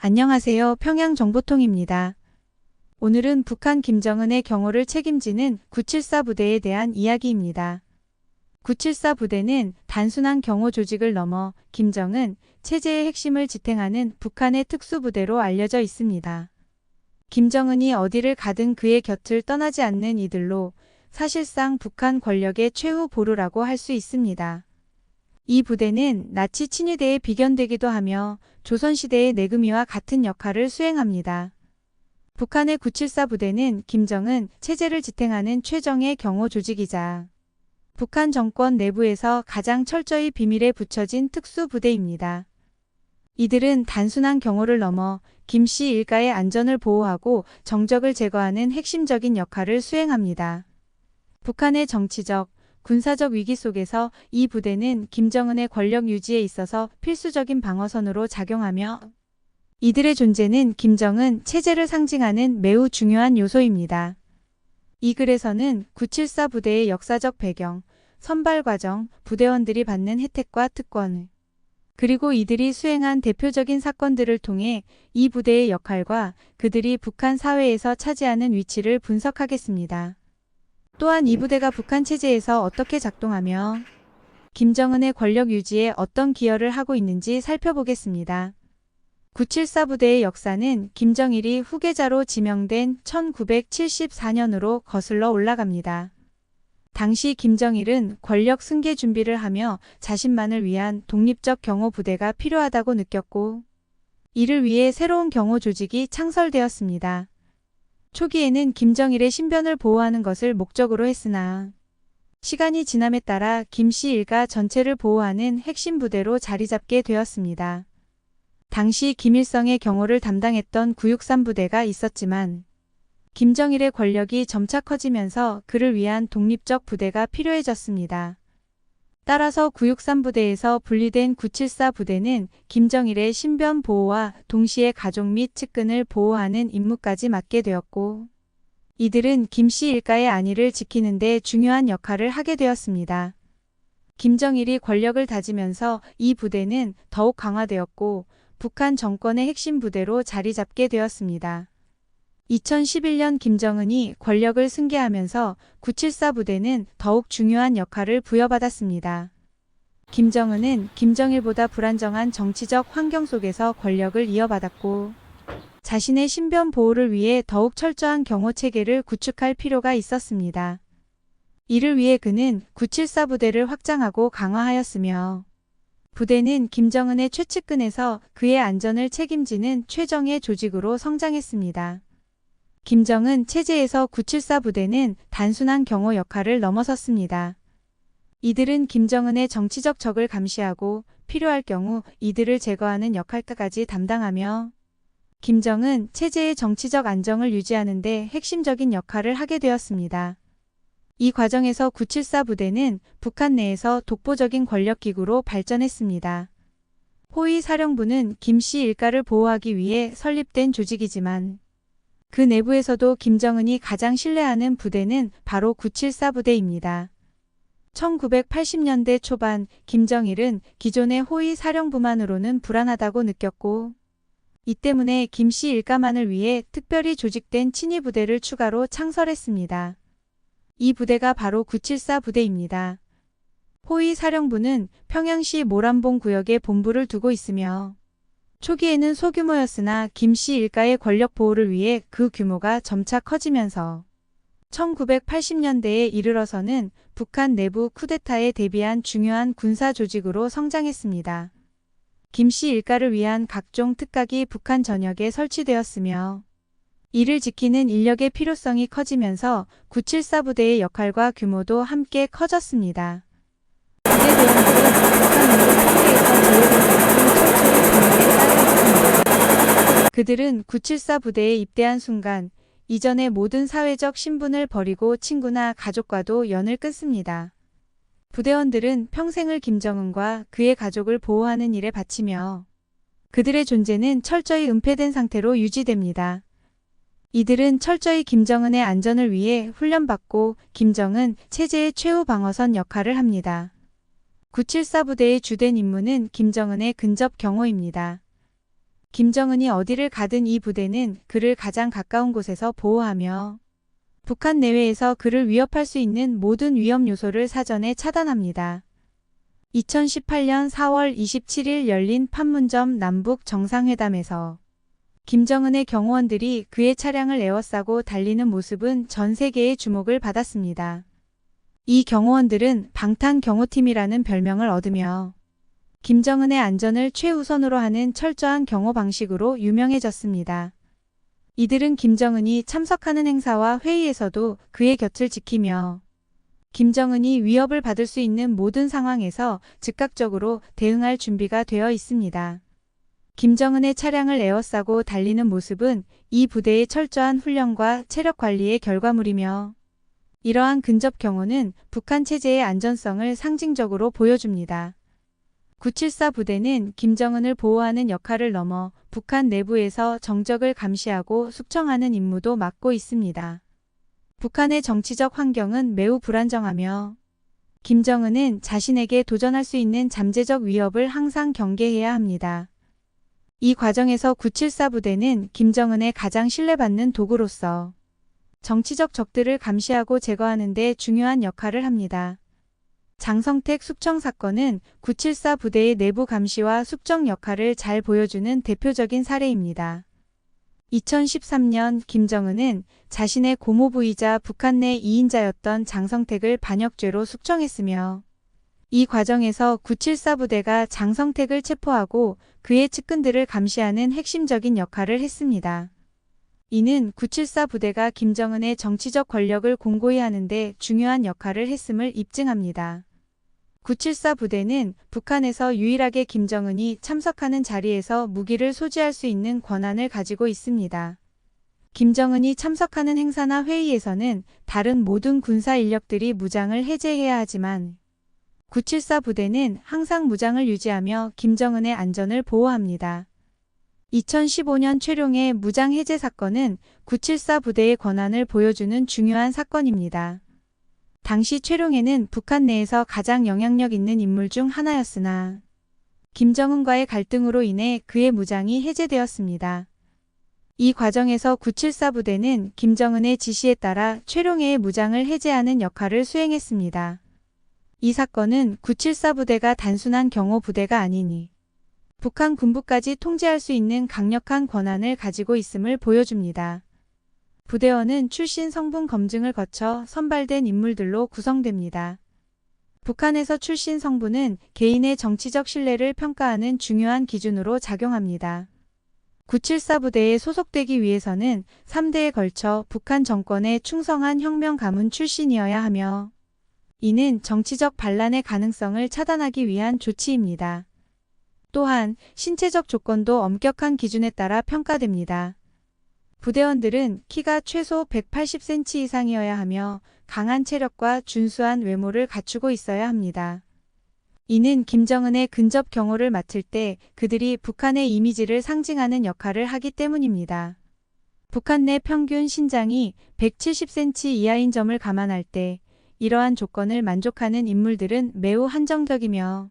안녕하세요. 평양정보통입니다. 오늘은 북한 김정은의 경호를 책임지는 974 부대에 대한 이야기입니다. 974 부대는 단순한 경호 조직을 넘어 김정은 체제의 핵심을 지탱하는 북한의 특수부대로 알려져 있습니다. 김정은이 어디를 가든 그의 곁을 떠나지 않는 이들로 사실상 북한 권력의 최후 보루라고 할 수 있습니다. 이 부대는 나치 친위대에 비견되기도 하며 조선시대의 내금위와 같은 역할을 수행합니다. 북한의 974 부대는 김정은 체제를 지탱하는 최정예 경호 조직이자 북한 정권 내부에서 가장 철저히 비밀에 붙여진 특수부대입니다. 이들은 단순한 경호를 넘어 김씨 일가의 안전을 보호하고 정적을 제거하는 핵심적인 역할을 수행합니다. 북한의 정치적, 군사적 위기 속에서 이 부대는 김정은의 권력 유지에 있어서 필수적인 방어선으로 작용하며 이들의 존재는 김정은 체제를 상징하는 매우 중요한 요소입니다. 이 글에서는 974 부대의 역사적 배경, 선발 과정, 부대원들이 받는 혜택과 특권, 그리고 이들이 수행한 대표적인 사건들을 통해 이 부대의 역할과 그들이 북한 사회에서 차지하는 위치를 분석하겠습니다. 또한 이 부대가 북한 체제에서 어떻게 작동하며 김정은의 권력 유지에 어떤 기여를 하고 있는지 살펴보겠습니다. 974 부대의 역사는 김정일이 후계자로 지명된 1974년으로 거슬러 올라갑니다. 당시 김정일은 권력 승계 준비를 하며 자신만을 위한 독립적 경호 부대가 필요하다고 느꼈고 이를 위해 새로운 경호 조직이 창설되었습니다. 초기에는 김정일의 신변을 보호하는 것을 목적으로 했으나 시간이 지남에 따라 김씨 일가 전체를 보호하는 핵심 부대로 자리 잡게 되었습니다. 당시 김일성의 경호를 담당했던 963 부대가 있었지만 김정일의 권력이 점차 커지면서 그를 위한 독립적 부대가 필요해졌습니다. 따라서 963 부대에서 분리된 974 부대는 김정일의 신변 보호와 동시에 가족 및 측근을 보호하는 임무까지 맡게 되었고 이들은 김씨 일가의 안위를 지키는 데 중요한 역할을 하게 되었습니다. 김정일이 권력을 다지면서 이 부대는 더욱 강화되었고 북한 정권의 핵심 부대로 자리 잡게 되었습니다. 2011년 김정은이 권력을 승계하면서 974 부대는 더욱 중요한 역할을 부여받았습니다. 김정은은 김정일보다 불안정한 정치적 환경 속에서 권력을 이어받았고 자신의 신변 보호를 위해 더욱 철저한 경호 체계를 구축할 필요가 있었습니다. 이를 위해 그는 974 부대를 확장하고 강화하였으며 부대는 김정은의 최측근에서 그의 안전을 책임지는 최정예 조직으로 성장했습니다. 김정은 체제에서 974 부대는 단순한 경호 역할을 넘어섰습니다. 이들은 김정은의 정치적 적을 감시하고 필요할 경우 이들을 제거하는 역할까지 담당하며 김정은 체제의 정치적 안정을 유지하는 데 핵심적인 역할을 하게 되었습니다. 이 과정에서 974 부대는 북한 내에서 독보적인 권력기구로 발전했습니다. 호위 사령부는 김씨 일가를 보호하기 위해 설립된 조직이지만 그 내부에서도 김정은이 가장 신뢰하는 부대는 바로 974 부대입니다. 1980년대 초반 김정일은 기존의 호위 사령부만으로는 불안하다고 느꼈고 이 때문에 김씨 일가만을 위해 특별히 조직된 친위 부대를 추가로 창설했습니다. 이 부대가 바로 974 부대입니다. 호위 사령부는 평양시 모란봉 구역에 본부를 두고 있으며 초기에는 소규모였으나 김씨 일가의 권력 보호를 위해 그 규모가 점차 커지면서 1980년대에 이르러서는 북한 내부 쿠데타에 대비한 중요한 군사 조직으로 성장했습니다. 김씨 일가를 위한 각종 특각이 북한 전역에 설치되었으며 이를 지키는 인력의 필요성이 커지면서 974 부대의 역할과 규모도 함께 커졌습니다. 부대 대원들은 북한 내부 통계에서 제외된 철저히 비밀에 따라 있습니다. 그들은 974 부대에 입대한 순간 이전의 모든 사회적 신분을 버리고 친구나 가족과도 연을 끊습니다. 부대원들은 평생을 김정은과 그의 가족을 보호하는 일에 바치며 그들의 존재는 철저히 은폐된 상태로 유지됩니다. 이들은 철저히 김정은의 안전을 위해 훈련받고 김정은 체제의 최후 방어선 역할을 합니다. 974 부대의 주된 임무는 김정은의 근접 경호입니다. 김정은이 어디를 가든 이 부대는 그를 가장 가까운 곳에서 보호하며 북한 내외에서 그를 위협할 수 있는 모든 위험 요소를 사전에 차단합니다. 2018년 4월 27일 열린 판문점 남북 정상회담에서 김정은의 경호원들이 그의 차량을 에워싸고 달리는 모습은 전 세계의 주목을 받았습니다. 이 경호원들은 방탄경호팀이라는 별명을 얻으며 김정은의 안전을 최우선으로 하는 철저한 경호 방식으로 유명해졌습니다. 이들은 김정은이 참석하는 행사와 회의에서도 그의 곁을 지키며 김정은이 위협을 받을 수 있는 모든 상황에서 즉각적으로 대응할 준비가 되어 있습니다. 김정은의 차량을 에워싸고 달리는 모습은 이 부대의 철저한 훈련과 체력 관리의 결과물이며 이러한 근접 경호는 북한 체제의 안전성을 상징적으로 보여줍니다. 974 부대는 김정은을 보호하는 역할을 넘어 북한 내부에서 정적을 감시하고 숙청하는 임무도 맡고 있습니다. 북한의 정치적 환경은 매우 불안정하며 김정은은 자신에게 도전할 수 있는 잠재적 위협을 항상 경계해야 합니다. 이 과정에서 974 부대는 김정은의 가장 신뢰받는 도구로서 정치적 적들을 감시하고 제거하는 데 중요한 역할을 합니다. 장성택 숙청 사건은 974 부대의 내부 감시와 숙청 역할을 잘 보여주는 대표적인 사례입니다. 2013년 김정은은 자신의 고모부이자 북한 내 2인자였던 장성택을 반역죄로 숙청했으며 이 과정에서 974 부대가 장성택을 체포하고 그의 측근들을 감시하는 핵심적인 역할을 했습니다. 이는 974 부대가 김정은의 정치적 권력을 공고히 하는 데 중요한 역할을 했음을 입증합니다. 974 부대는 북한에서 유일하게 김정은이 참석하는 자리에서 무기를 소지할 수 있는 권한을 가지고 있습니다. 김정은이 참석하는 행사나 회의에서는 다른 모든 군사 인력들이 무장을 해제해야 하지만 974 부대는 항상 무장을 유지하며 김정은의 안전을 보호합니다. 2015년 최룡해 무장 해제 사건은 974 부대의 권한을 보여주는 중요한 사건입니다. 당시 최룡해는 북한 내에서 가장 영향력 있는 인물 중 하나였으나 김정은과의 갈등으로 인해 그의 무장이 해제되었습니다. 이 과정에서 974 부대는 김정은의 지시에 따라 최룡해의 무장을 해제하는 역할을 수행했습니다. 이 사건은 974 부대가 단순한 경호 부대가 아니니 북한 군부까지 통제할 수 있는 강력한 권한을 가지고 있음을 보여줍니다. 부대원은 출신 성분 검증을 거쳐 선발된 인물들로 구성됩니다. 북한에서 출신 성분은 개인의 정치적 신뢰를 평가하는 중요한 기준으로 작용합니다. 974 부대에 소속되기 위해서는 3대에 걸쳐 북한 정권에 충성한 혁명 가문 출신이어야 하며 이는 정치적 반란의 가능성을 차단하기 위한 조치입니다. 또한 신체적 조건도 엄격한 기준에 따라 평가됩니다. 부대원들은 키가 최소 180cm 이상이어야 하며 강한 체력과 준수한 외모를 갖추고 있어야 합니다. 이는 김정은의 근접 경호를 맡을 때 그들이 북한의 이미지를 상징하는 역할을 하기 때문입니다. 북한 내 평균 신장이 170cm 이하인 점을 감안할 때 이러한 조건을 만족하는 인물들은 매우 한정적이며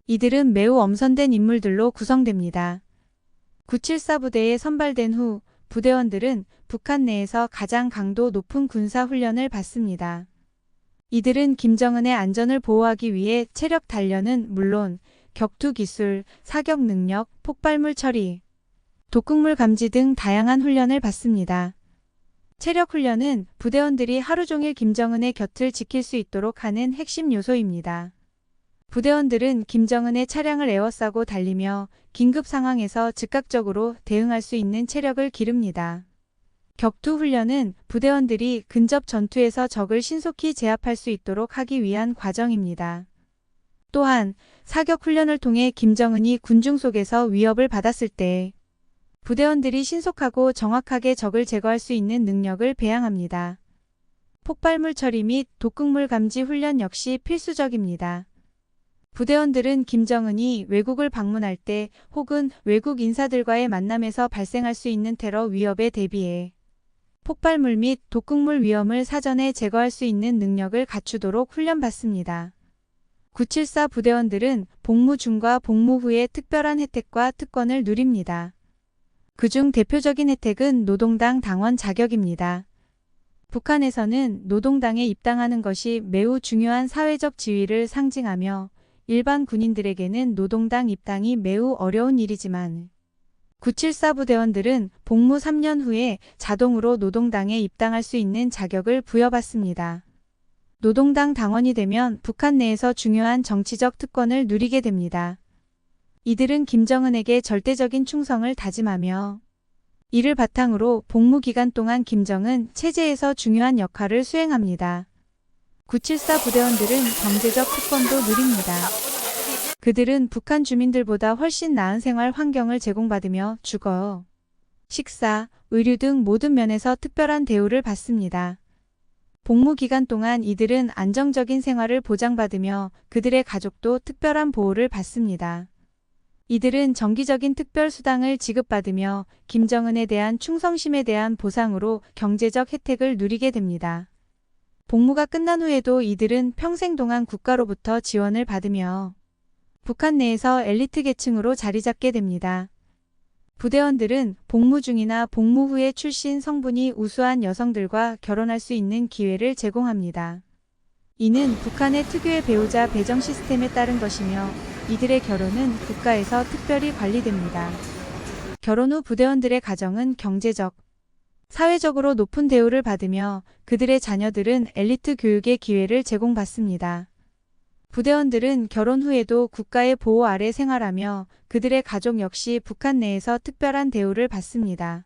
이들은 매우 엄선된 인물들로 구성됩니다. 974 부대에 선발된 후 부대원들은 북한 내에서 가장 강도 높은 군사 훈련을 받습니다. 이들은 김정은의 안전을 보호하기 위해 체력 단련은 물론 격투 기술, 사격 능력, 폭발물 처리, 독극물 감지 등 다양한 훈련을 받습니다. 체력 훈련은 부대원들이 하루 종일 김정은의 곁을 지킬 수 있도록 하는 핵심 요소입니다. 부대원들은 김정은의 차량을 에워싸고 달리며 긴급 상황에서 즉각적으로 대응할 수 있는 체력을 기릅니다. 격투 훈련은 부대원들이 근접 전투에서 적을 신속히 제압할 수 있도록 하기 위한 과정입니다. 또한 사격 훈련을 통해 김정은이 군중 속에서 위협을 받았을 때 부대원들이 신속하고 정확하게 적을 제거할 수 있는 능력을 배양합니다. 폭발물 처리 및 독극물 감지 훈련 역시 필수적입니다. 부대원들은 김정은이 외국을 방문할 때 혹은 외국 인사들과의 만남에서 발생할 수 있는 테러 위협에 대비해 폭발물 및 독극물 위험을 사전에 제거할 수 있는 능력을 갖추도록 훈련받습니다. 974 부대원들은 복무 중과 복무 후에 특별한 혜택과 특권을 누립니다. 그중 대표적인 혜택은 노동당 당원 자격입니다. 북한에서는 노동당에 입당하는 것이 매우 중요한 사회적 지위를 상징하며 일반 군인들에게는 노동당 입당이 매우 어려운 일이지만 974 부대원들은 복무 3년 후에 자동으로 노동당에 입당할 수 있는 자격을 부여받습니다. 노동당 당원이 되면 북한 내에서 중요한 정치적 특권을 누리게 됩니다. 이들은 김정은에게 절대적인 충성을 다짐하며 이를 바탕으로 복무 기간 동안 김정은 체제에서 중요한 역할을 수행합니다. 974 부대원들은 경제적 특권도 누립니다. 그들은 북한 주민들보다 훨씬 나은 생활 환경을 제공받으며 주거, 식사, 의료 등 모든 면에서 특별한 대우를 받습니다. 복무 기간 동안 이들은 안정적인 생활을 보장받으며 그들의 가족도 특별한 보호를 받습니다. 이들은 정기적인 특별수당을 지급받으며 김정은에 대한 충성심에 대한 보상으로 경제적 혜택을 누리게 됩니다. 복무가 끝난 후에도 이들은 평생 동안 국가로부터 지원을 받으며 북한 내에서 엘리트 계층으로 자리 잡게 됩니다. 부대원들은 복무 중이나 복무 후에 출신 성분이 우수한 여성들과 결혼할 수 있는 기회를 제공합니다. 이는 북한의 특유의 배우자 배정 시스템에 따른 것이며 이들의 결혼은 국가에서 특별히 관리됩니다. 결혼 후 부대원들의 가정은 경제적, 사회적으로 높은 대우를 받으며 그들의 자녀들은 엘리트 교육의 기회를 제공받습니다. 부대원들은 결혼 후에도 국가의 보호 아래 생활하며 그들의 가족 역시 북한 내에서 특별한 대우를 받습니다.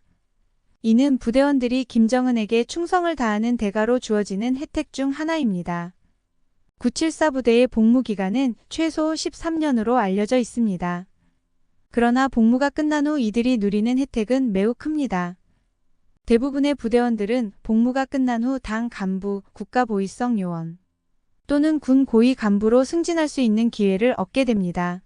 이는 부대원들이 김정은에게 충성을 다하는 대가로 주어지는 혜택 중 하나입니다. 974 부대의 복무 기간은 최소 13년으로 알려져 있습니다. 그러나 복무가 끝난 후 이들이 누리는 혜택은 매우 큽니다. 대부분의 부대원들은 복무가 끝난 후 당 간부, 국가보위성 요원 또는 군 고위 간부로 승진할 수 있는 기회를 얻게 됩니다.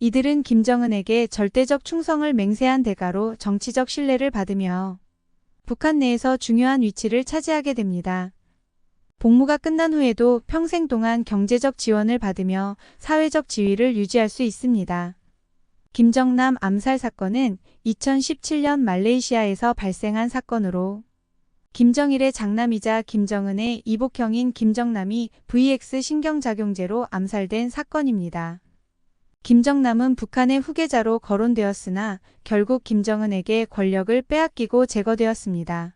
이들은 김정은에게 절대적 충성을 맹세한 대가로 정치적 신뢰를 받으며 북한 내에서 중요한 위치를 차지하게 됩니다. 복무가 끝난 후에도 평생 동안 경제적 지원을 받으며 사회적 지위를 유지할 수 있습니다. 김정남 암살 사건은 2017년 말레이시아에서 발생한 사건으로 김정일의 장남이자 김정은의 이복형인 김정남이 VX 신경작용제로 암살된 사건입니다. 김정남은 북한의 후계자로 거론되었으나 결국 김정은에게 권력을 빼앗기고 제거되었습니다.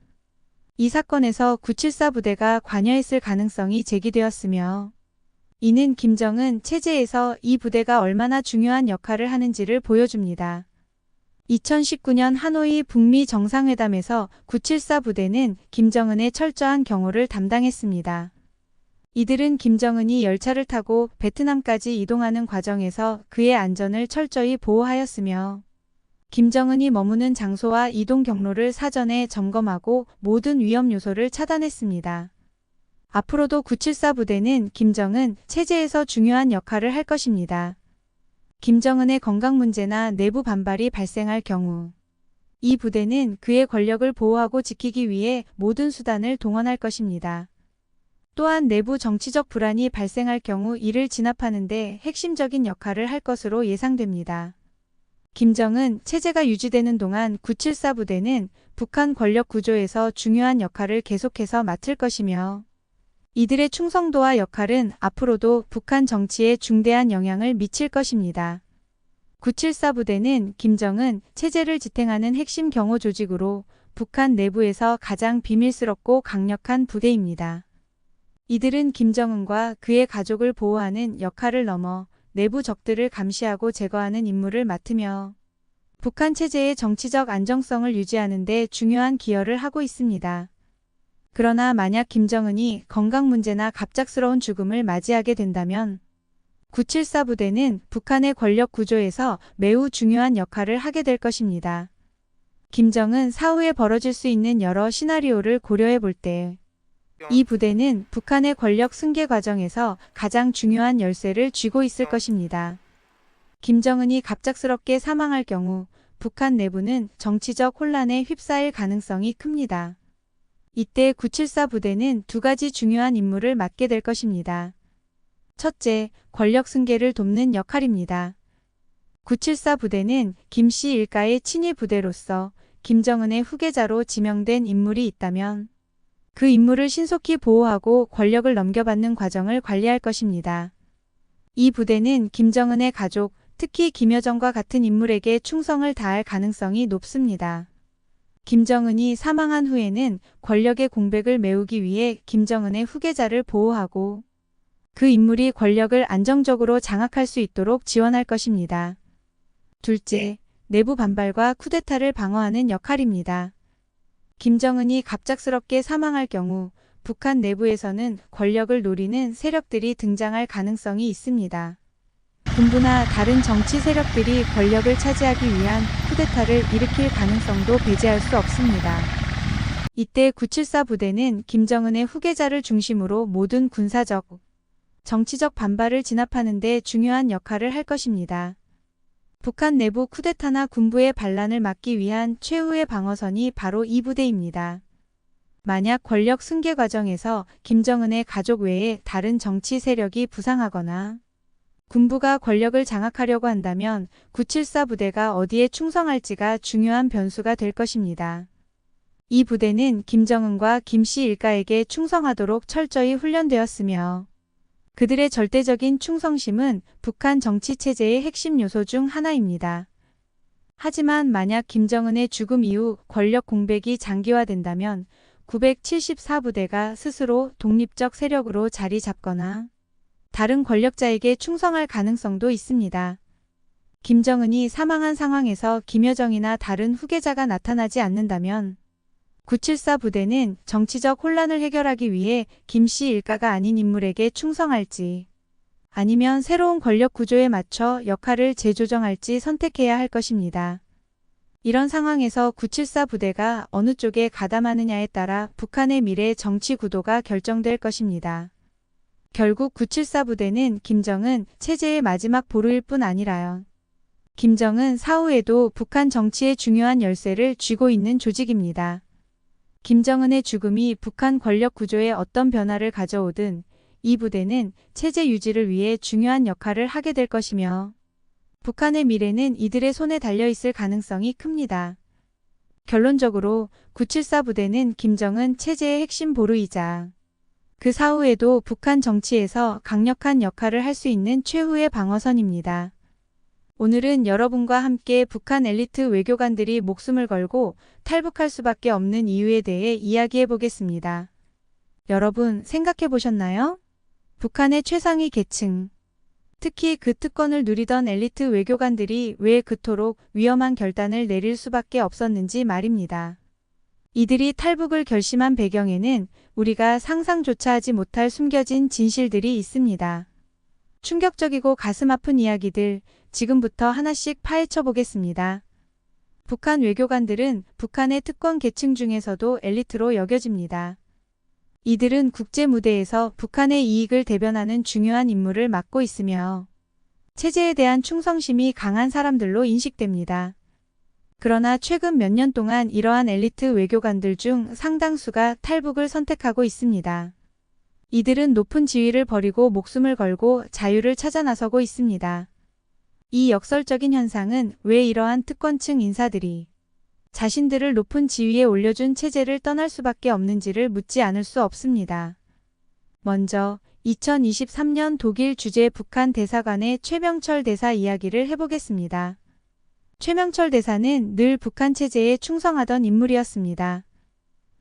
이 사건에서 974 부대가 관여했을 가능성이 제기되었으며 이는 김정은 체제에서 이 부대가 얼마나 중요한 역할을 하는지를 보여줍니다. 2019년 하노이 북미 정상회담에서 974 부대는 김정은의 철저한 경호를 담당했습니다. 이들은 김정은이 열차를 타고 베트남까지 이동하는 과정에서 그의 안전을 철저히 보호하였으며 김정은이 머무는 장소와 이동 경로를 사전에 점검하고 모든 위험 요소를 차단했습니다. 앞으로도 974 부대는 김정은 체제에서 중요한 역할을 할 것입니다. 김정은의 건강 문제나 내부 반발이 발생할 경우 이 부대는 그의 권력을 보호하고 지키기 위해 모든 수단을 동원할 것입니다. 또한 내부 정치적 불안이 발생할 경우 이를 진압하는 데 핵심적인 역할을 할 것으로 예상됩니다. 김정은 체제가 유지되는 동안 974 부대는 북한 권력 구조에서 중요한 역할을 계속해서 맡을 것이며 이들의 충성도와 역할은 앞으로도 북한 정치에 중대한 영향을 미칠 것입니다. 974 부대는 김정은 체제를 지탱하는 핵심 경호 조직으로 북한 내부에서 가장 비밀스럽고 강력한 부대입니다. 이들은 김정은과 그의 가족을 보호하는 역할을 넘어 내부 적들을 감시하고 제거하는 임무를 맡으며 북한 체제의 정치적 안정성을 유지하는 데 중요한 기여를 하고 있습니다. 그러나 만약 김정은이 건강 문제나 갑작스러운 죽음을 맞이하게 된다면 974 부대는 북한의 권력 구조에서 매우 중요한 역할을 하게 될 것입니다. 김정은 사후에 벌어질 수 있는 여러 시나리오를 고려해 볼 때 이 부대는 북한의 권력 승계 과정에서 가장 중요한 열쇠를 쥐고 있을 것입니다. 김정은이 갑작스럽게 사망할 경우 북한 내부는 정치적 혼란에 휩싸일 가능성이 큽니다. 이때 974 부대는 두 가지 중요한 임무를 맡게 될 것입니다. 첫째, 권력 승계를 돕는 역할입니다. 974 부대는 김씨 일가의 친위 부대로서 김정은의 후계자로 지명된 인물이 있다면 그 인물을 신속히 보호하고 권력을 넘겨받는 과정을 관리할 것입니다. 이 부대는 김정은의 가족, 특히 김여정과 같은 인물에게 충성을 다할 가능성이 높습니다. 김정은이 사망한 후에는 권력의 공백을 메우기 위해 김정은의 후계자를 보호하고 그 인물이 권력을 안정적으로 장악할 수 있도록 지원할 것입니다. 둘째, 내부 반발과 쿠데타를 방어하는 역할입니다. 김정은이 갑작스럽게 사망할 경우 북한 내부에서는 권력을 노리는 세력들이 등장할 가능성이 있습니다. 군부나 다른 정치 세력들이 권력을 차지하기 위한 쿠데타를 일으킬 가능성도 배제할 수 없습니다. 이때 974 부대는 김정은의 후계자를 중심으로 모든 군사적, 정치적 반발을 진압하는 데 중요한 역할을 할 것입니다. 북한 내부 쿠데타나 군부의 반란을 막기 위한 최후의 방어선이 바로 이 부대입니다. 만약 권력 승계 과정에서 김정은의 가족 외에 다른 정치 세력이 부상하거나 군부가 권력을 장악하려고 한다면 974 부대가 어디에 충성할지가 중요한 변수가 될 것입니다. 이 부대는 김정은과 김씨 일가에게 충성하도록 철저히 훈련되었으며 그들의 절대적인 충성심은 북한 정치체제의 핵심 요소 중 하나입니다. 하지만 만약 김정은의 죽음 이후 권력 공백이 장기화된다면 974 부대가 스스로 독립적 세력으로 자리 잡거나 다른 권력자에게 충성할 가능성도 있습니다. 김정은이 사망한 상황에서 김여정이나 다른 후계자가 나타나지 않는다면 974 부대는 정치적 혼란을 해결하기 위해 김씨 일가가 아닌 인물에게 충성할지 아니면 새로운 권력 구조에 맞춰 역할을 재조정할지 선택해야 할 것입니다. 이런 상황에서 974 부대가 어느 쪽에 가담하느냐에 따라 북한의 미래 정치 구도가 결정될 것입니다. 결국 974 부대는 김정은 체제의 마지막 보루일 뿐 아니라요. 김정은 사후에도 북한 정치의 중요한 열쇠를 쥐고 있는 조직입니다. 김정은의 죽음이 북한 권력 구조에 어떤 변화를 가져오든 이 부대는 체제 유지를 위해 중요한 역할을 하게 될 것이며 북한의 미래는 이들의 손에 달려 있을 가능성이 큽니다. 결론적으로 974 부대는 김정은 체제의 핵심 보루이자 그 사후에도 북한 정치에서 강력한 역할을 할 수 있는 최후의 방어선입니다. 오늘은 여러분과 함께 북한 엘리트 외교관들이 목숨을 걸고 탈북할 수밖에 없는 이유에 대해 이야기해 보겠습니다. 여러분 생각해 보셨나요? 북한의 최상위 계층, 특히 그 특권을 누리던 엘리트 외교관들이 왜 그토록 위험한 결단을 내릴 수밖에 없었는지 말입니다. 이들이 탈북을 결심한 배경에는 우리가 상상조차 하지 못할 숨겨진 진실들이 있습니다. 충격적이고 가슴 아픈 이야기들 지금부터 하나씩 파헤쳐 보겠습니다. 북한 외교관들은 북한의 특권 계층 중에서도 엘리트로 여겨집니다. 이들은 국제 무대에서 북한의 이익을 대변하는 중요한 임무를 맡고 있으며 체제에 대한 충성심이 강한 사람들로 인식됩니다. 그러나 최근 몇 년 동안 이러한 엘리트 외교관들 중 상당수가 탈북을 선택하고 있습니다. 이들은 높은 지위를 버리고 목숨을 걸고 자유를 찾아 나서고 있습니다. 이 역설적인 현상은 왜 이러한 특권층 인사들이 자신들을 높은 지위에 올려준 체제를 떠날 수밖에 없는지를 묻지 않을 수 없습니다. 먼저 2023년 독일 주재 북한 대사관의 최명철 대사 이야기를 해보겠습니다. 최명철 대사는 늘 북한 체제에 충성하던 인물이었습니다.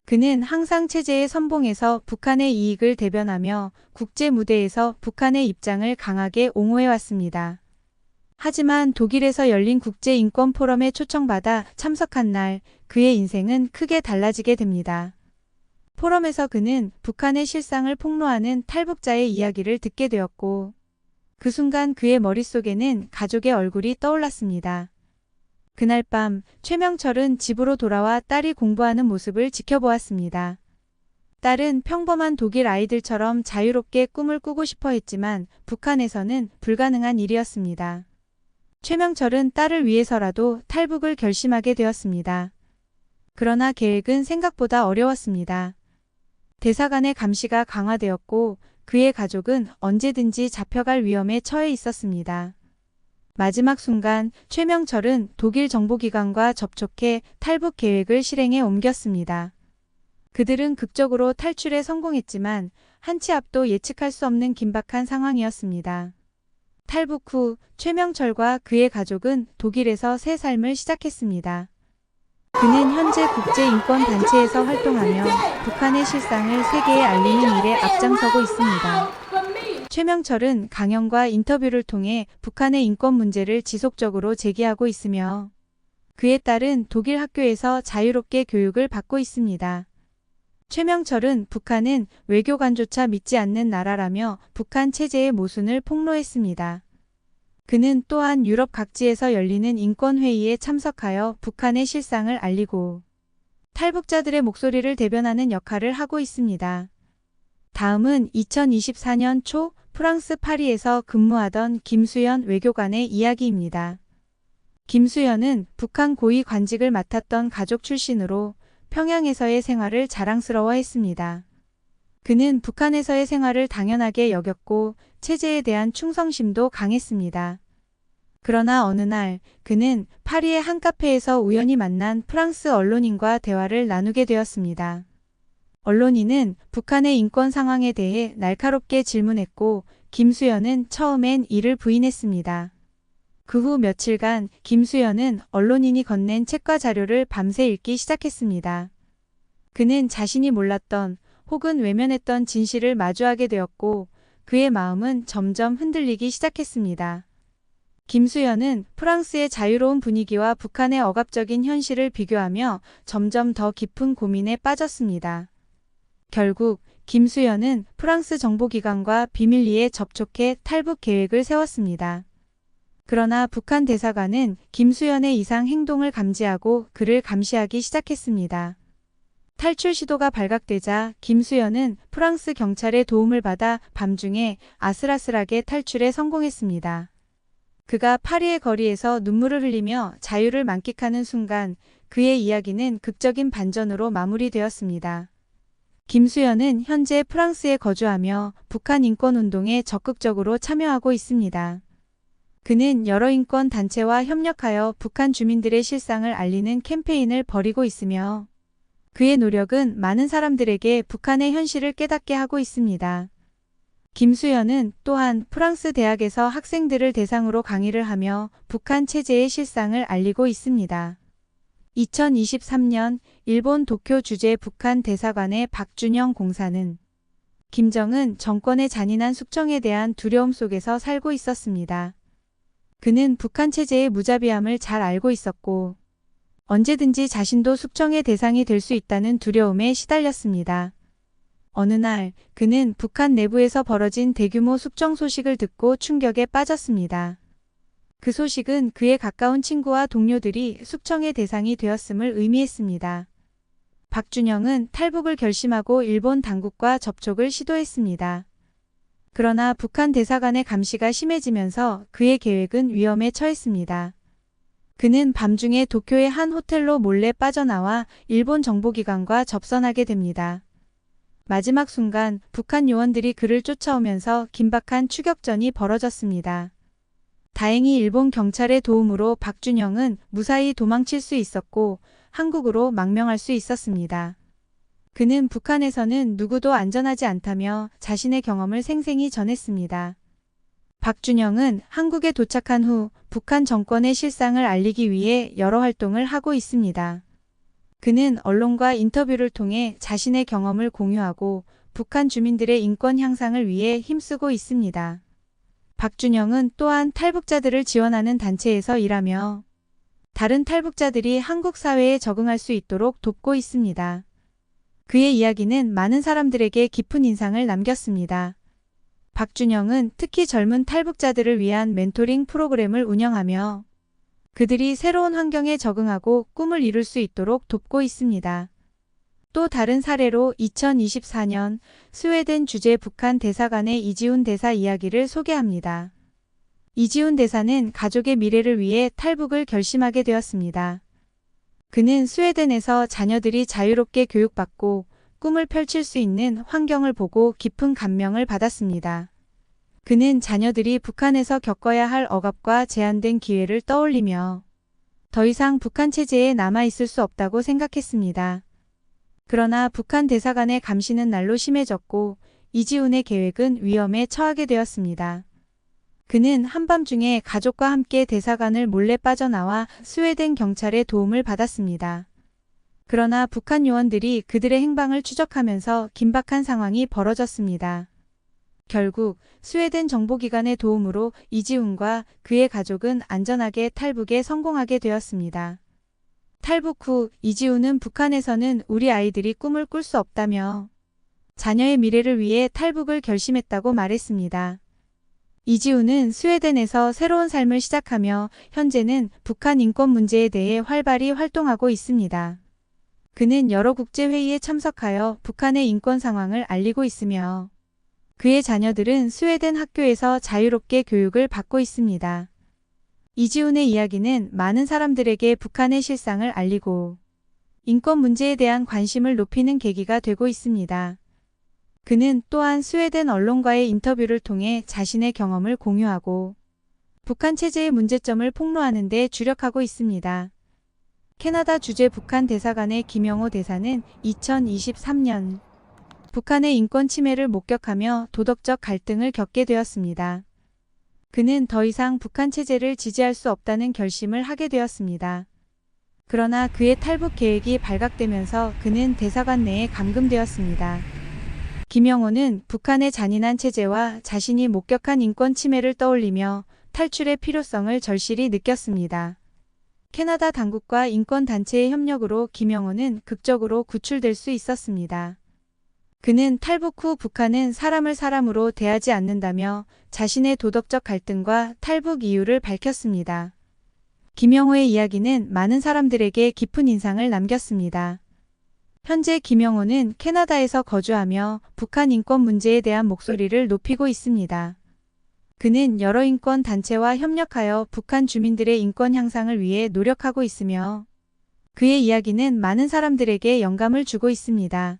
그는 항상 체제에 선봉해서 북한의 이익을 대변하며 국제 무대에서 북한의 입장을 강하게 옹호해왔습니다. 하지만 독일에서 열린 국제인권 포럼에 초청받아 참석한 날 그의 인생은 크게 달라지게 됩니다. 포럼에서 그는 북한의 실상을 폭로하는 탈북자의 이야기를 듣게 되었고 그 순간 그의 머릿속에는 가족의 얼굴이 떠올랐습니다. 그날 밤 최명철은 집으로 돌아와 딸이 공부하는 모습을 지켜보았습니다. 딸은 평범한 독일 아이들처럼 자유롭게 꿈을 꾸고 싶어 했지만 북한에서는 불가능한 일이었습니다. 최명철은 딸을 위해서라도 탈북을 결심하게 되었습니다. 그러나 계획은 생각보다 어려웠습니다. 대사관의 감시가 강화되었고 그의 가족은 언제든지 잡혀갈 위험에 처해 있었습니다. 마지막 순간 최명철은 독일 정보기관과 접촉해 탈북 계획을 실행에 옮겼습니다. 그들은 극적으로 탈출에 성공했지만 한치 앞도 예측할 수 없는 긴박한 상황이었습니다. 탈북 후 최명철과 그의 가족은 독일에서 새 삶을 시작했습니다. 그는 현재 국제인권단체에서 활동하며 북한의 실상을 세계에 알리는 일에 앞장서고 있습니다. 최명철은 강연과 인터뷰를 통해 북한의 인권 문제를 지속적으로 제기하고 있으며 그의 딸은 독일 학교에서 자유롭게 교육을 받고 있습니다. 최명철은 북한은 외교관조차 믿지 않는 나라라며 북한 체제의 모순을 폭로했습니다. 그는 또한 유럽 각지에서 열리는 인권회의에 참석하여 북한의 실상을 알리고 탈북자들의 목소리를 대변하는 역할을 하고 있습니다. 다음은 2024년 초 프랑스 파리에서 근무하던 김수현 외교관의 이야기입니다. 김수현은 북한 고위 관직을 맡았던 가족 출신으로 평양에서의 생활을 자랑스러워했습니다. 그는 북한에서의 생활을 당연하게 여겼고 체제에 대한 충성심도 강했습니다. 그러나 어느 날 그는 파리의 한 카페에서 우연히 만난 프랑스 언론인과 대화를 나누게 되었습니다. 언론인은 북한의 인권 상황에 대해 날카롭게 질문했고 김수현은 처음엔 이를 부인했습니다. 그 후 며칠간 김수현은 언론인이 건넨 책과 자료를 밤새 읽기 시작했습니다. 그는 자신이 몰랐던 혹은 외면했던 진실을 마주하게 되었고 그의 마음은 점점 흔들리기 시작했습니다. 김수현은 프랑스의 자유로운 분위기와 북한의 억압적인 현실을 비교하며 점점 더 깊은 고민에 빠졌습니다. 결국 김수현은 프랑스 정보기관과 비밀리에 접촉해 탈북 계획을 세웠습니다. 그러나 북한 대사관은 김수현의 이상 행동을 감지하고 그를 감시하기 시작했습니다. 탈출 시도가 발각되자 김수현은 프랑스 경찰의 도움을 받아 밤중에 아슬아슬하게 탈출에 성공했습니다. 그가 파리의 거리에서 눈물을 흘리며 자유를 만끽하는 순간 그의 이야기는 극적인 반전으로 마무리되었습니다. 김수현은 현재 프랑스에 거주하며 북한 인권운동에 적극적으로 참여하고 있습니다. 그는 여러 인권 단체와 협력하여 북한 주민들의 실상을 알리는 캠페인을 벌이고 있으며 그의 노력은 많은 사람들에게 북한의 현실을 깨닫게 하고 있습니다. 김수현은 또한 프랑스 대학에서 학생들을 대상으로 강의를 하며 북한 체제의 실상을 알리고 있습니다. 2023년 일본 도쿄 주재 북한 대사관의 박준영 공사는 김정은 정권의 잔인한 숙청에 대한 두려움 속에서 살고 있었습니다. 그는 북한 체제의 무자비함을 잘 알고 있었고 언제든지 자신도 숙청의 대상이 될 수 있다는 두려움에 시달렸습니다. 어느 날 그는 북한 내부에서 벌어진 대규모 숙청 소식을 듣고 충격에 빠졌습니다. 그 소식은 그의 가까운 친구와 동료들이 숙청의 대상이 되었음을 의미했습니다. 박준영은 탈북을 결심하고 일본 당국과 접촉을 시도했습니다. 그러나 북한 대사관의 감시가 심해지면서 그의 계획은 위험에 처했습니다. 그는 밤중에 도쿄의 한 호텔로 몰래 빠져나와 일본 정보기관과 접선하게 됩니다. 마지막 순간 북한 요원들이 그를 쫓아오면서 긴박한 추격전이 벌어졌습니다. 다행히 일본 경찰의 도움으로 박준영은 무사히 도망칠 수 있었고 한국으로 망명할 수 있었습니다. 그는 북한에서는 누구도 안전하지 않다며 자신의 경험을 생생히 전했습니다. 박준영은 한국에 도착한 후 북한 정권의 실상을 알리기 위해 여러 활동을 하고 있습니다. 그는 언론과 인터뷰를 통해 자신의 경험을 공유하고 북한 주민들의 인권 향상을 위해 힘쓰고 있습니다. 박준영은 또한 탈북자들을 지원하는 단체에서 일하며 다른 탈북자들이 한국 사회에 적응할 수 있도록 돕고 있습니다. 그의 이야기는 많은 사람들에게 깊은 인상을 남겼습니다. 박준영은 특히 젊은 탈북자들을 위한 멘토링 프로그램을 운영하며 그들이 새로운 환경에 적응하고 꿈을 이룰 수 있도록 돕고 있습니다. 또 다른 사례로 2024년 스웨덴 주재 북한 대사관의 이지훈 대사 이야기를 소개합니다. 이지훈 대사는 가족의 미래를 위해 탈북을 결심하게 되었습니다. 그는 스웨덴에서 자녀들이 자유롭게 교육받고 꿈을 펼칠 수 있는 환경을 보고 깊은 감명을 받았습니다. 그는 자녀들이 북한에서 겪어야 할 억압과 제한된 기회를 떠올리며 더 이상 북한 체제에 남아있을 수 없다고 생각했습니다. 그러나 북한 대사관의 감시는 날로 심해졌고 이지훈의 계획은 위험에 처하게 되었습니다. 그는 한밤중에 가족과 함께 대사관을 몰래 빠져나와 스웨덴 경찰의 도움을 받았습니다. 그러나 북한 요원들이 그들의 행방을 추적하면서 긴박한 상황이 벌어졌습니다. 결국 스웨덴 정보기관의 도움으로 이지훈과 그의 가족은 안전하게 탈북에 성공하게 되었습니다. 탈북 후 이지훈은 북한에서는 우리 아이들이 꿈을 꿀 수 없다며 자녀의 미래를 위해 탈북을 결심했다고 말했습니다. 이지훈은 스웨덴에서 새로운 삶을 시작하며 현재는 북한 인권 문제에 대해 활발히 활동하고 있습니다. 그는 여러 국제회의에 참석하여 북한의 인권 상황을 알리고 있으며 그의 자녀들은 스웨덴 학교에서 자유롭게 교육을 받고 있습니다. 이지훈의 이야기는 많은 사람들에게 북한의 실상을 알리고 인권 문제에 대한 관심을 높이는 계기가 되고 있습니다. 그는 또한 스웨덴 언론과의 인터뷰를 통해 자신의 경험을 공유하고 북한 체제의 문제점을 폭로하는 데 주력하고 있습니다. 캐나다 주재 북한 대사관의 김영호 대사는 2023년 북한의 인권 침해를 목격하며 도덕적 갈등을 겪게 되었습니다. 그는 더 이상 북한 체제를 지지할 수 없다는 결심을 하게 되었습니다. 그러나 그의 탈북 계획이 발각되면서 그는 대사관 내에 감금되었습니다. 김영호는 북한의 잔인한 체제와 자신이 목격한 인권 침해를 떠올리며 탈출의 필요성을 절실히 느꼈습니다. 캐나다 당국과 인권단체의 협력으로 김영호는 극적으로 구출될 수 있었습니다. 그는 탈북 후 북한은 사람을 사람으로 대하지 않는다며 자신의 도덕적 갈등과 탈북 이유를 밝혔습니다. 김영호의 이야기는 많은 사람들에게 깊은 인상을 남겼습니다. 현재 김영호는 캐나다에서 거주하며 북한 인권 문제에 대한 목소리를 높이고 있습니다. 그는 여러 인권 단체와 협력하여 북한 주민들의 인권 향상을 위해 노력하고 있으며 그의 이야기는 많은 사람들에게 영감을 주고 있습니다.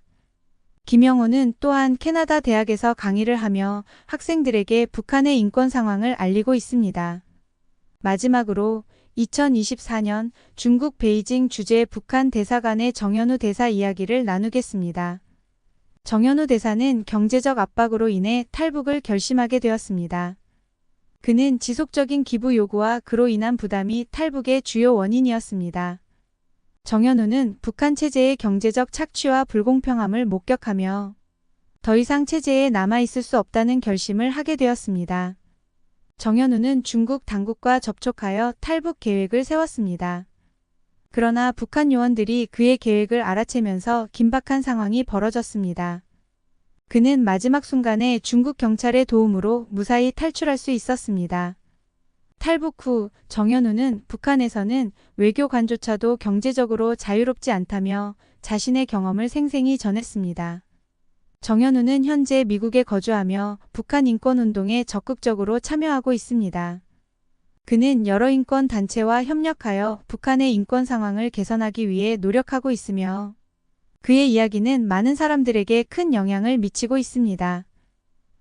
김영호는 또한 캐나다 대학에서 강의를 하며 학생들에게 북한의 인권 상황을 알리고 있습니다. 마지막으로 2024년 중국 베이징 주재 북한 대사관의 정현우 대사 이야기를 나누겠습니다. 정현우 대사는 경제적 압박으로 인해 탈북을 결심하게 되었습니다. 그는 지속적인 기부 요구와 그로 인한 부담이 탈북의 주요 원인이었습니다. 정현우는 북한 체제의 경제적 착취와 불공평함을 목격하며 더 이상 체제에 남아있을 수 없다는 결심을 하게 되었습니다. 정현우는 중국 당국과 접촉하여 탈북 계획을 세웠습니다. 그러나 북한 요원들이 그의 계획을 알아채면서 긴박한 상황이 벌어졌습니다. 그는 마지막 순간에 중국 경찰의 도움으로 무사히 탈출할 수 있었습니다. 탈북 후 정현우는 북한에서는 외교관조차도 경제적으로 자유롭지 않다며 자신의 경험을 생생히 전했습니다. 정현우는 현재 미국에 거주하며 북한 인권운동에 적극적으로 참여하고 있습니다. 그는 여러 인권 단체와 협력하여 북한의 인권 상황을 개선하기 위해 노력하고 있으며 그의 이야기는 많은 사람들에게 큰 영향을 미치고 있습니다.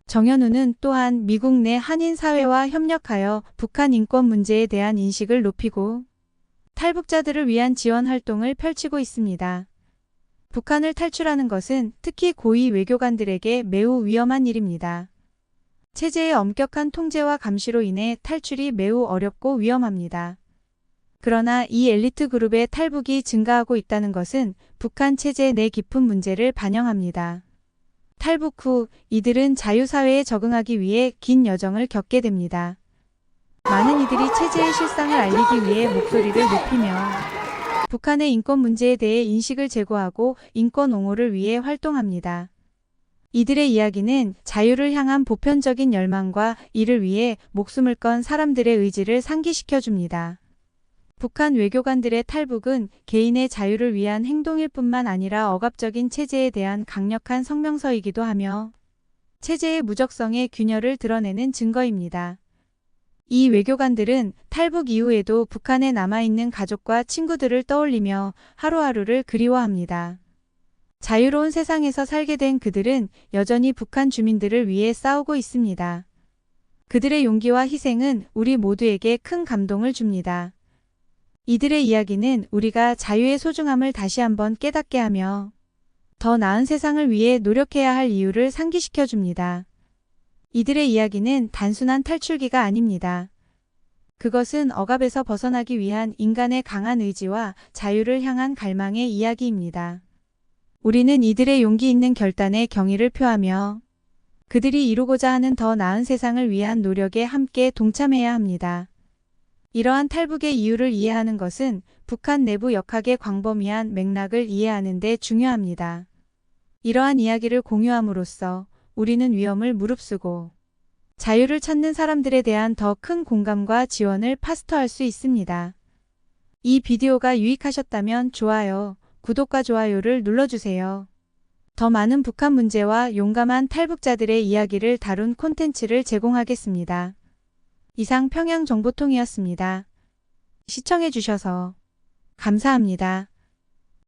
정현우는 또한 미국 내 한인 사회와 협력하여 북한 인권 문제에 대한 인식을 높이고 탈북자들을 위한 지원 활동을 펼치고 있습니다. 북한을 탈출하는 것은 특히 고위 외교관들에게 매우 위험한 일입니다. 체제의 엄격한 통제와 감시로 인해 탈출이 매우 어렵고 위험합니다. 그러나 이 엘리트 그룹의 탈북이 증가하고 있다는 것은 북한 체제 내 깊은 문제를 반영합니다. 탈북 후 이들은 자유사회에 적응하기 위해 긴 여정을 겪게 됩니다. 많은 이들이 체제의 실상을 알리기 위해 목소리를 높이며 북한의 인권 문제에 대해 인식을 제고하고 인권 옹호를 위해 활동합니다. 이들의 이야기는 자유를 향한 보편적인 열망과 이를 위해 목숨을 건 사람들의 의지를 상기시켜줍니다. 북한 외교관들의 탈북은 개인의 자유를 위한 행동일 뿐만 아니라 억압적인 체제에 대한 강력한 성명서이기도 하며 체제의 무적성의 균열을 드러내는 증거입니다. 이 외교관들은 탈북 이후에도 북한에 남아있는 가족과 친구들을 떠올리며 하루하루를 그리워합니다. 자유로운 세상에서 살게 된 그들은 여전히 북한 주민들을 위해 싸우고 있습니다. 그들의 용기와 희생은 우리 모두에게 큰 감동을 줍니다. 이들의 이야기는 우리가 자유의 소중함을 다시 한번 깨닫게 하며 더 나은 세상을 위해 노력해야 할 이유를 상기시켜 줍니다. 이들의 이야기는 단순한 탈출기가 아닙니다. 그것은 억압에서 벗어나기 위한 인간의 강한 의지와 자유를 향한 갈망의 이야기입니다. 우리는 이들의 용기 있는 결단에 경의를 표하며 그들이 이루고자 하는 더 나은 세상을 위한 노력에 함께 동참해야 합니다. 이러한 탈북의 이유를 이해하는 것은 북한 내부 역학의 광범위한 맥락을 이해하는 데 중요합니다. 이러한 이야기를 공유함으로써 우리는 위험을 무릅쓰고 자유를 찾는 사람들에 대한 더 큰 공감과 지원을 파스토할 수 있습니다. 이 비디오가 유익하셨다면 좋아요, 구독과 좋아요를 눌러주세요. 더 많은 북한 문제와 용감한 탈북자들의 이야기를 다룬 콘텐츠를 제공하겠습니다. 이상 평양정보통이었습니다. 시청해주셔서 감사합니다.